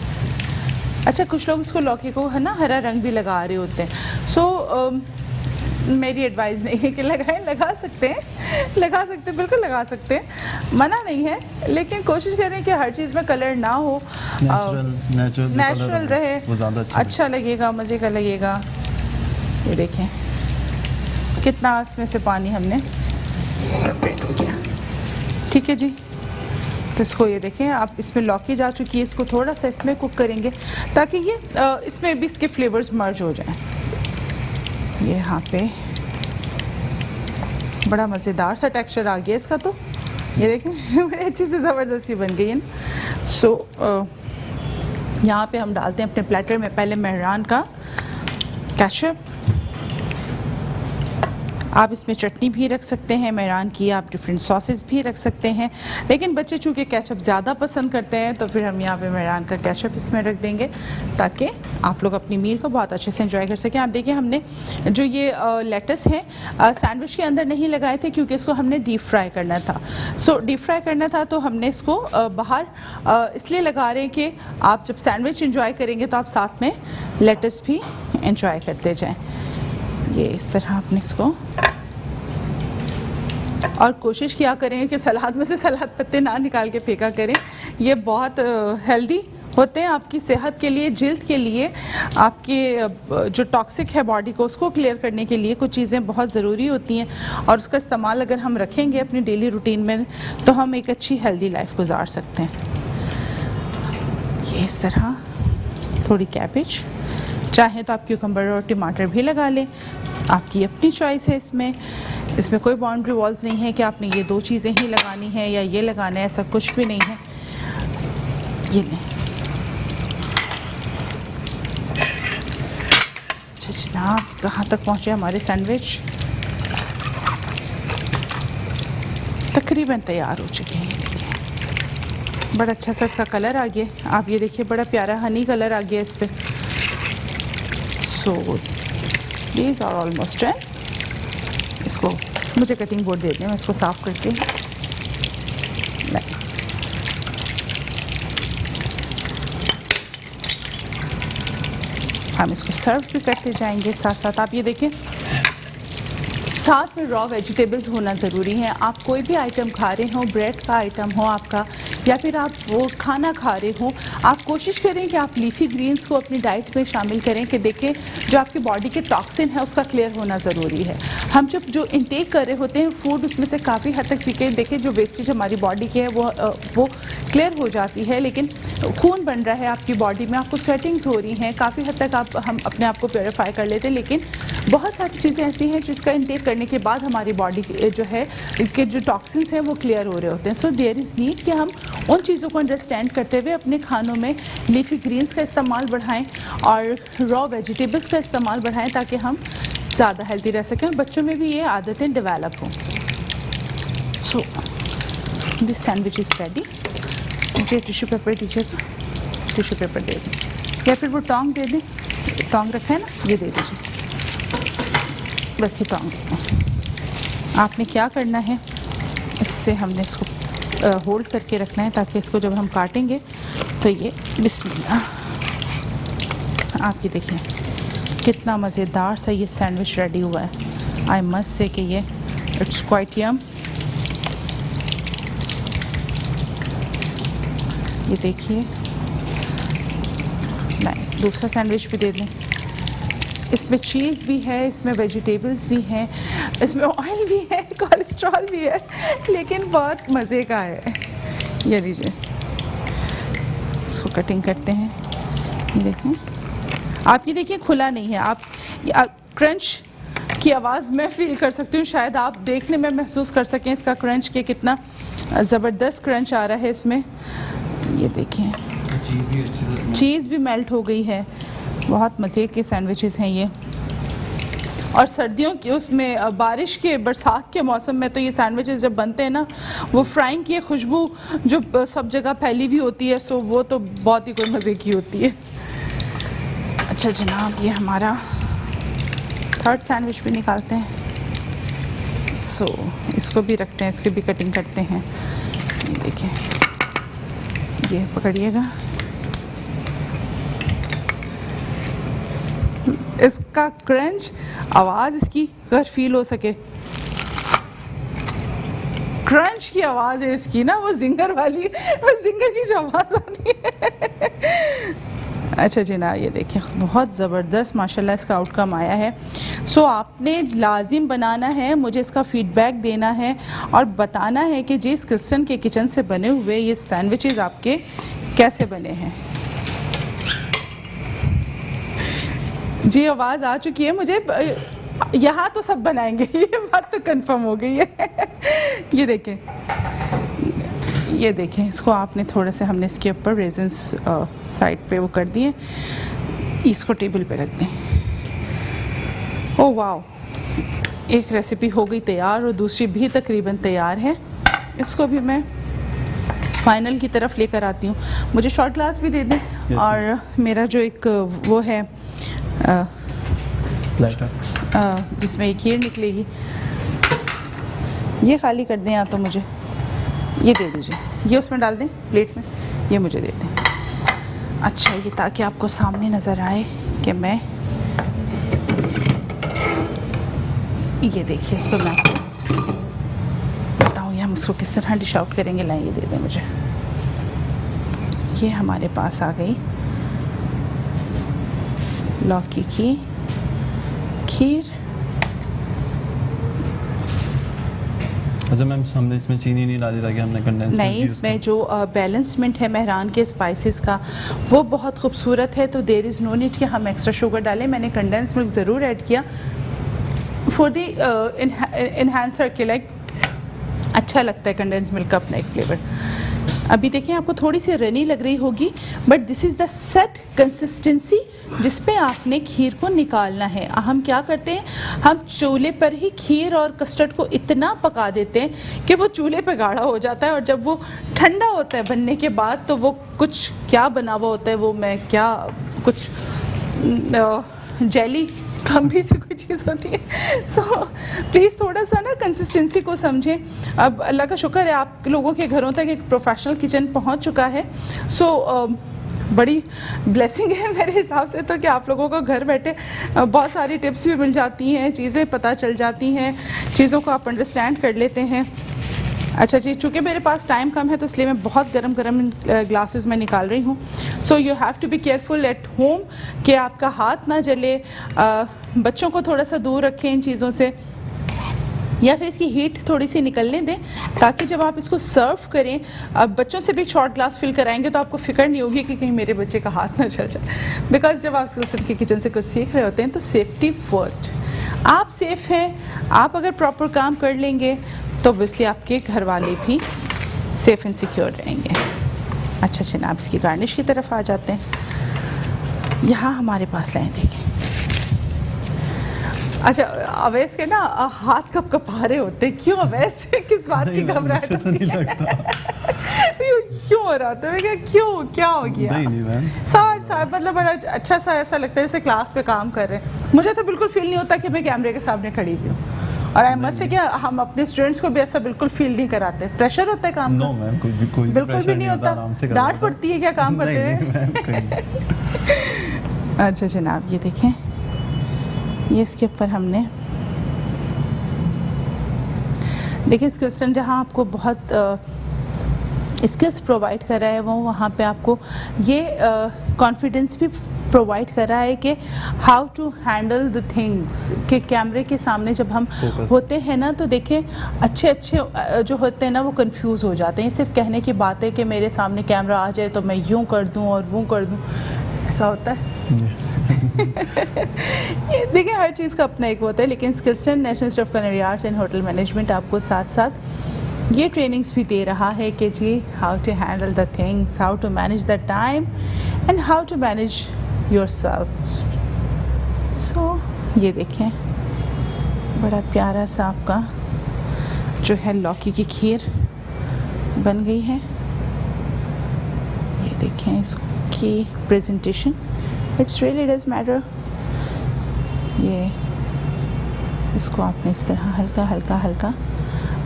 अच्छा कुछ लोग इसको लौकी को है ना हरा रंग भी लगा रहे होते हैं। सो मेरी एडवाइस नहीं है कि लगाएं, लगा सकते हैं बिल्कुल लगा सकते हैं, मना नहीं है, लेकिन कोशिश करें कि हर चीज़ में कलर ना हो, नेचुरल रहे, वो ज़्यादा अच्छा लगेगा, मज़े का लगेगा। ये देखें कितना इसमें से पानी हमने सेपरेट हो गया। ठीक है जी, तो इसको ये देखें आप, इसमें लौकी जा चुकी है, इसको थोड़ा सा इसमें कुक करेंगे ताकि ये इसमें भी इसके फ्लेवर्स मर्ज हो जाएं। ये यहाँ पे बड़ा मज़ेदार सा टेक्सचर आ गया इसका, तो ये देखें बड़ी अच्छी से ज़बरदस्ती बन गई है ना। सो यहाँ पे हम डालते हैं अपने प्लेटर में पहले मेहरान का केचप। आप इसमें चटनी भी रख सकते हैं मेहरान की, आप डिफरेंट सॉसेस भी रख सकते हैं, लेकिन बच्चे चूँकि केचप ज़्यादा पसंद करते हैं तो फिर हम यहाँ पे मेहरान का केचप इसमें रख देंगे ताकि आप लोग अपनी मील को बहुत अच्छे से एंजॉय कर सकें। आप देखिए हमने जो ये लेटस है सैंडविच के अंदर नहीं लगाए थे क्योंकि इसको हमने डीप फ्राई करना था। सो डीप फ्राई करना था तो हमने इसको बाहर इसलिए लगा रहे हैं कि आप जब सैंडविच इंजॉय करेंगे तो आप साथ में लेटस भी इंजॉय करते जाएँ। ये इस तरह आपने इसको, और कोशिश किया करें कि सलाद में से सलाद पत्ते ना निकाल के फेंका करें, ये बहुत हेल्दी होते हैं आपकी सेहत के लिए, जिल्द के लिए, आपके जो टॉक्सिक है बॉडी को उसको क्लियर करने के लिए कुछ चीज़ें बहुत ज़रूरी होती हैं और उसका इस्तेमाल अगर हम रखेंगे अपनी डेली रूटीन में तो हम एक अच्छी हेल्दी लाइफ गुजार सकते हैं। ये इस तरह थोड़ी कैबेज, चाहे तो आप क्यूकम्बर और टमाटर भी लगा लें, आपकी अपनी चॉइस है। इसमें कोई बाउंड्री वॉल्स नहीं है कि आपने ये दो चीज़ें ही लगानी है या ये लगाना है, ऐसा कुछ भी नहीं है। ये लें। अच्छा जनाब कहाँ तक पहुँचे हमारे सैंडविच, तकरीबन तैयार हो चुके हैं। बड़ा अच्छा सा इसका कलर आ गया, आप ये देखिए बड़ा प्यारा हनी कलर आ गया इस पर। So these are almost done. इसको मुझे कटिंग बोर्ड दे दें, मैं इसको साफ़ करके हम इसको सर्व भी करते जाएंगे साथ साथ। आप ये देखें साथ में रॉ वेजिटेबल्स होना ज़रूरी है। आप कोई भी आइटम खा रहे हो, ब्रेड का आइटम हो आपका या फिर आप वो खाना खा रहे हो, आप कोशिश करें कि आप लीफी ग्रीन्स को अपनी डाइट में शामिल करें कि देखें जो आपकी बॉडी के टॉक्सिन है उसका क्लियर होना ज़रूरी है। हम जब जो इंटेक कर रहे होते हैं फूड उसमें से काफ़ी हद तक चीज़ें देखें जो वेस्टेज हमारी बॉडी की है वो क्लियर हो जाती है, लेकिन खून बन रहा है आपकी बॉडी में, आपको स्वेटिंग्स हो रही हैं, काफ़ी हद तक हम अपने आप को प्योरीफाई कर लेते हैं, लेकिन बहुत सारी चीज़ें ऐसी हैं जिसका इंटेक करने के बाद हमारी बॉडी जो है के जो टॉक्सिन्स हैं वो क्लियर हो रहे होते हैं। सो देयर इज़ नीड कि हम उन चीज़ों को अंडरस्टैंड करते हुए अपने खानों में लीफी ग्रीन्स का इस्तेमाल बढ़ाएं और रॉ वेजिटेबल्स का इस्तेमाल बढ़ाएं ताकि हम ज़्यादा हेल्दी रह सकें और बच्चों में भी ये आदतें डेवलप हों। So this sandwich is ready. मुझे टिश्यू पेपर दीजिएगा, टिश्यू पेपर दे दें या फिर वो टोंग दे दें, टोंग रखा है ना, ये दे दीजिए, बस ये टोंग दे दें। आपने क्या करना है, इससे हमने इसको होल्ड करके रखना है ताकि इसको जब हम काटेंगे तो ये बिस्मिल्लाह, आप ये देखिए कितना मज़ेदार सा ये सैंडविच रेडी हुआ है। आई मस्ट से कि ये इट्स क्वाइट यम। ये देखिए, नहीं दूसरा सैंडविच भी दे दें। इसमें चीज़ भी है, इसमें वेजिटेबल्स भी हैं, इसमें ऑयल भी है, कोलेस्ट्रॉल भी है, लेकिन बहुत मज़े का है। ये लीजिए, इसको कटिंग करते हैं। ये देखें, आप ये देखिए खुला नहीं है। आप क्रंच की आवाज़ मैं फील कर सकती हूँ, शायद आप देखने में महसूस कर सकें इसका क्रंच के कितना ज़बरदस्त क्रंच आ रहा है इसमें। ये देखें, चीज़ भी मेल्ट हो गई है। बहुत मज़े के सैंडविचेस हैं ये। और सर्दियों की उसमें बारिश के बरसात के मौसम में तो ये सैंडविचेस जब बनते हैं ना, वो फ्राइंग की खुशबू जो सब जगह फैली हुई होती है, सो वो तो बहुत ही कोई मज़े की होती है। अच्छा जनाब, ये हमारा थर्ड सैंडविच भी निकालते हैं। सो इसको भी रखते हैं, इसकी भी कटिंग करते हैं। ये देखें, ये पकड़िएगा, इसका क्रंच, आवाज़ इसकी अगर फील हो सके, क्रंच की आवाज़ है इसकी ना, वो जिंगर वाली, वो जिंगर की जो आवाज़ आती है। अच्छा जी ना, ये देखिए बहुत ज़बरदस्त माशाल्लाह इसका आउटकम आया है। सो आपने लाजिम बनाना है, मुझे इसका फ़ीडबैक देना है और बताना है कि जी क्रिस्टन के किचन से बने हुए ये सैंडविचेस आपके कैसे बने हैं। जी आवाज़ आ चुकी है मुझे, यहाँ तो सब बनाएंगे, ये बात तो कंफर्म हो गई है। ये देखें, ये देखें, इसको आपने थोड़े से, हमने इसके ऊपर रेजिन्स साइड पे वो कर दिए, इसको टेबल पे रख दें। ओह वाओ, एक रेसिपी हो गई तैयार और दूसरी भी तकरीबन तैयार है। इसको भी मैं फाइनल की तरफ लेकर आती हूँ। मुझे शॉर्ट ग्लास भी दे दें और मेरा जो एक वो है जिसमें एक खीर निकलेगी, ये खाली कर दें या तो मुझे ये दे दीजिए, ये उसमें डाल दें प्लेट में, ये मुझे दे दें। अच्छा, ये ताकि आपको सामने नज़र आए कि मैं, ये देखिए इसको मैं बताऊँ या हम इसको किस तरह डिश आउट करेंगे। लाएं, ये दे दें मुझे। ये हमारे पास आ गई लौकी की खीर। अच्छा मैम, हमने इसमें चीनी नहीं डाली ताकि हमने कंडेंस नहीं, इसमें जो बैलेंसमेंट है मेहरान के स्पाइसेस का वो बहुत खूबसूरत है, तो देयर इज़ नो नीड कि हम एक्स्ट्रा शुगर डालें। मैंने कंडेंस मिल्क ज़रूर ऐड किया फॉर दी इन्हांसर के, लाइक अच्छा लगता है कंडेंस मिल्क का अपना एक फ्लेवर। अभी देखें, आपको थोड़ी सी रनी लग रही होगी, but this is the set consistency जिस पे आपने खीर को निकालना है। हम क्या करते हैं, हम चूल्हे पर ही खीर और कस्टर्ड को इतना पका देते हैं कि वो चूल्हे पे गाढ़ा हो जाता है और जब वो ठंडा होता है बनने के बाद तो वो कुछ क्या बना हुआ होता है, वो मैं क्या कुछ जेली लंबी सी कोई चीज़ होती है। सो प्लीज़ थोड़ा सा ना कंसिस्टेंसी को समझें। अब अल्लाह का शुक्र है आप लोगों के घरों तक एक प्रोफेशनल किचन पहुंच चुका है। सो बड़ी ब्लेसिंग है मेरे हिसाब से तो कि आप लोगों को घर बैठे बहुत सारी टिप्स भी मिल जाती हैं, चीज़ें पता चल जाती हैं, चीज़ों को आप अंडरस्टैंड कर लेते हैं। अच्छा जी, चूँकि मेरे पास टाइम कम है तो इसलिए मैं बहुत गरम गरम ग्लासेस में निकाल रही हूँ। So you have to be careful at home कि आपका हाथ ना जले। बच्चों को थोड़ा सा दूर रखें इन चीज़ों से, या फिर इसकी हीट थोड़ी सी निकलने दें ताकि जब आप इसको सर्व करें, अब बच्चों से भी शॉर्ट ग्लास फिल कराएंगे तो आपको फ़िक्र नहीं होगी कि कहीं मेरे बच्चे का हाथ ना जल जाए। बिकॉज जब आप क्रिस्टन के किचन से कुछ सीख रहे होते हैं तो सेफ्टी फर्स्ट। आप सेफ़ हैं, आप अगर प्रॉपर काम कर लेंगे तो ऑब्वियसली आपके घर वाले भी सेफ़ एंड सिक्योर रहेंगे। अच्छा जनाब, इसकी गार्निश की तरफ आ जाते हैं। यहाँ हमारे पास लाएँ, देखिए। अच्छा, अवैस के ना हाथ कब कपा रहे होते हैं, क्यों अवैस, किस बात की घबराहट होती है? क्यों हो रहा था? मैं क्या, क्यों, क्या हो गया? सार मतलब बड़ा अच्छा सा ऐसा लगता है जैसे क्लास पे काम कर रहे हैं। मुझे तो बिल्कुल फील नहीं होता कि मैं कैमरे के सामने खड़ी भी हूँ। और आई मस्ट से क्या हम अपने स्टूडेंट्स को भी ऐसा बिल्कुल फील नहीं कराते, प्रेशर होता है काम का? नो मैम, कोई बिल्कुल भी प्रेशर नहीं होता, आराम से डांट पड़ती है क्या काम करते हुए? नहीं मैम, कहीं नहीं। अच्छा जनाब, ये देखें, ये इसके ऊपर हमने देखिए स्किल्सन जहाँ आपको बहुत स्किल्स प्रोवाइड कर रहा है वो वहाँ पे आपको ये कॉन्फिडेंस भी प्रोवाइड कर रहा है कि how to handle the things, कि कैमरे के सामने जब हम Focus. होते हैं ना तो देखिए अच्छे अच्छे जो होते हैं ना वो कंफ्यूज हो जाते हैं। सिर्फ कहने की बात है कि मेरे सामने कैमरा आ जाए तो मैं यूं कर दूं और वो कर दूं, ऐसा होता है। Yes. देखिए हर चीज़ का अपना एक होता है, लेकिन Skillston national institute of culinary arts and hotel management आपको साथ साथ ये ट्रेनिंग्स भी दे रहा है कि जी how to handle the things, how to manage the time and how to manage yourself. So ये देखें बड़ा प्यारा सा आपका जो है लौकी की खीर बन गई है। ये देखें इसकी presentation, it's really does matter. ये इसको आपने इस तरह हल्का हल्का हल्का,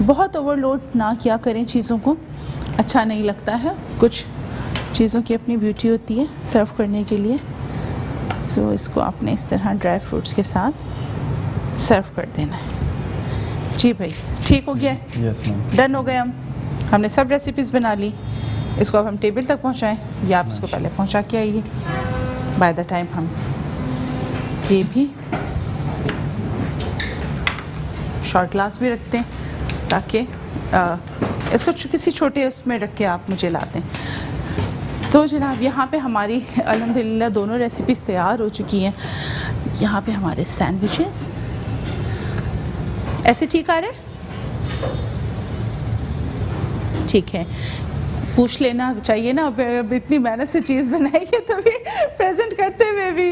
बहुत ओवरलोड ना किया करें चीज़ों को, अच्छा नहीं लगता है। कुछ चीज़ों की अपनी ब्यूटी होती है सर्व करने के लिए। सो इसको आपने इस तरह ड्राई फ्रूट्स के साथ सर्व कर देना है। जी भाई ठीक हो गया है? Yes ma'am. डन हो गए हमने सब रेसिपीज़ बना ली। इसको अब हम टेबल तक पहुंचाएं या आप इसको पहले पहुंचा के आइए? बाय द टाइम हम ये भी शॉर्ट ग्लास भी रखते हैं ताकि इसको किसी छोटे उसमें रख के आप मुझे ला दें। तो जनाब यहाँ पे हमारी अल्हम्दुलिल्लाह दोनों रेसिपीज़ तैयार हो चुकी हैं। यहाँ पे हमारे सैंडविचेस ऐसे ठीक आ रहे? ठीक है, पूछ लेना चाहिए ना, अब इतनी मेहनत से चीज़ बनाई है तभी प्रेजेंट करते हुए भी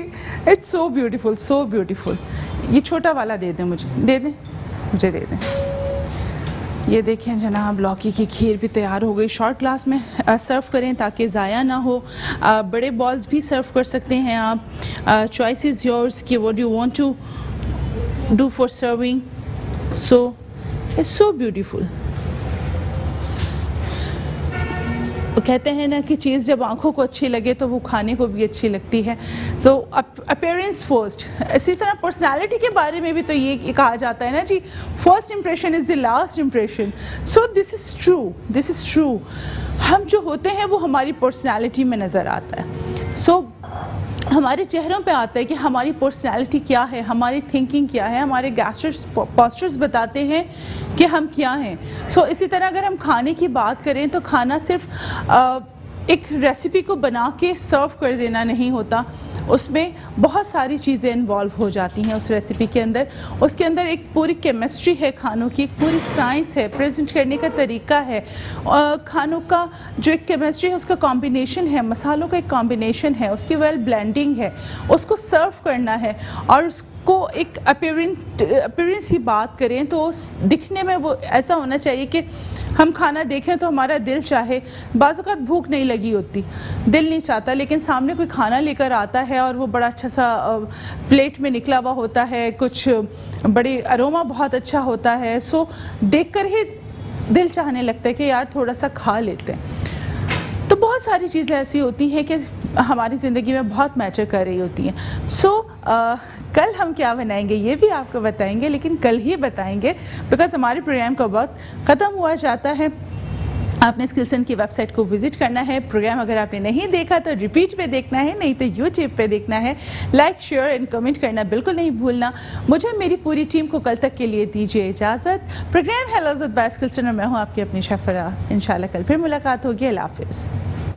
it's so beautiful, so beautiful. ये छोटा वाला दे दें मुझे, दे दें मुझे, दे दें। ये देखें जनाब लौकी की खीर भी तैयार हो गई। शॉर्ट ग्लास में सर्व करें ताकि ज़ाया ना हो। बड़े बॉल्स भी सर्व कर सकते हैं आप। चॉइस इज़ योर्स कि what you want to do for serving. So it's so beautiful. वो कहते हैं ना कि चीज़ जब आंखों को अच्छी लगे तो वो खाने को भी अच्छी लगती है। तो अपीयरेंस फर्स्ट, इसी तरह पर्सनालिटी के बारे में भी तो ये कहा जाता है ना जी, first impression is the last impression. So this is true, this is true. हम जो होते हैं वो हमारी पर्सनालिटी में नज़र आता है। सो हमारे चेहरों पे आता है कि हमारी पर्सनालिटी क्या है, हमारी थिंकिंग क्या है, हमारे गैस्टर्स पोस्चर्स बताते हैं कि हम क्या हैं। सो इसी तरह अगर हम खाने की बात करें तो खाना सिर्फ एक रेसिपी को बना के सर्व कर देना नहीं होता, उसमें बहुत सारी चीज़ें इन्वॉल्व हो जाती हैं उस रेसिपी के अंदर। उसके अंदर एक पूरी केमिस्ट्री है खानों की, एक पूरी साइंस है, प्रेजेंट करने का तरीका है, खानों का जो एक केमिस्ट्री है उसका कॉम्बिनेशन है, मसालों का एक कॉम्बिनेशन है, उसकी वेल ब्लेंडिंग है, उसको सर्व करना है। और को एक अपीयरेंस की बात करें तो दिखने में वो ऐसा होना चाहिए कि हम खाना देखें तो हमारा दिल चाहे। बाज़ औक़ात भूख नहीं लगी होती, दिल नहीं चाहता, लेकिन सामने कोई खाना लेकर आता है और वो बड़ा अच्छा सा प्लेट में निकला हुआ होता है, कुछ बड़ी अरोमा बहुत अच्छा होता है। सो देखकर ही दिल चाहने लगता है कि यार थोड़ा सा खा लेते हैं। तो बहुत सारी चीज़ें ऐसी होती हैं कि हमारी ज़िंदगी में बहुत मैटर कर रही होती हैं। सो कल हम क्या बनाएंगे ये भी आपको बताएंगे, लेकिन कल ही बताएंगे बिकॉज हमारे प्रोग्राम का वक्त ख़त्म हुआ जाता है। आपने स्किल्सन की वेबसाइट को विज़िट करना है। प्रोग्राम अगर आपने नहीं देखा तो रिपीट पे देखना है, नहीं तो यूट्यूब पे देखना है। लाइक शेयर एंड कमेंट करना बिल्कुल नहीं भूलना। मुझे मेरी पूरी टीम को कल तक के लिए दीजिए इजाज़त। प्रोग्राम है लज़्ज़त बाय स्किल्सन और मैं हूँ आपकी अपनी शफरा। इंशाल्लाह कल फिर मुलाकात होगी। अल्लाह हाफ़िज़।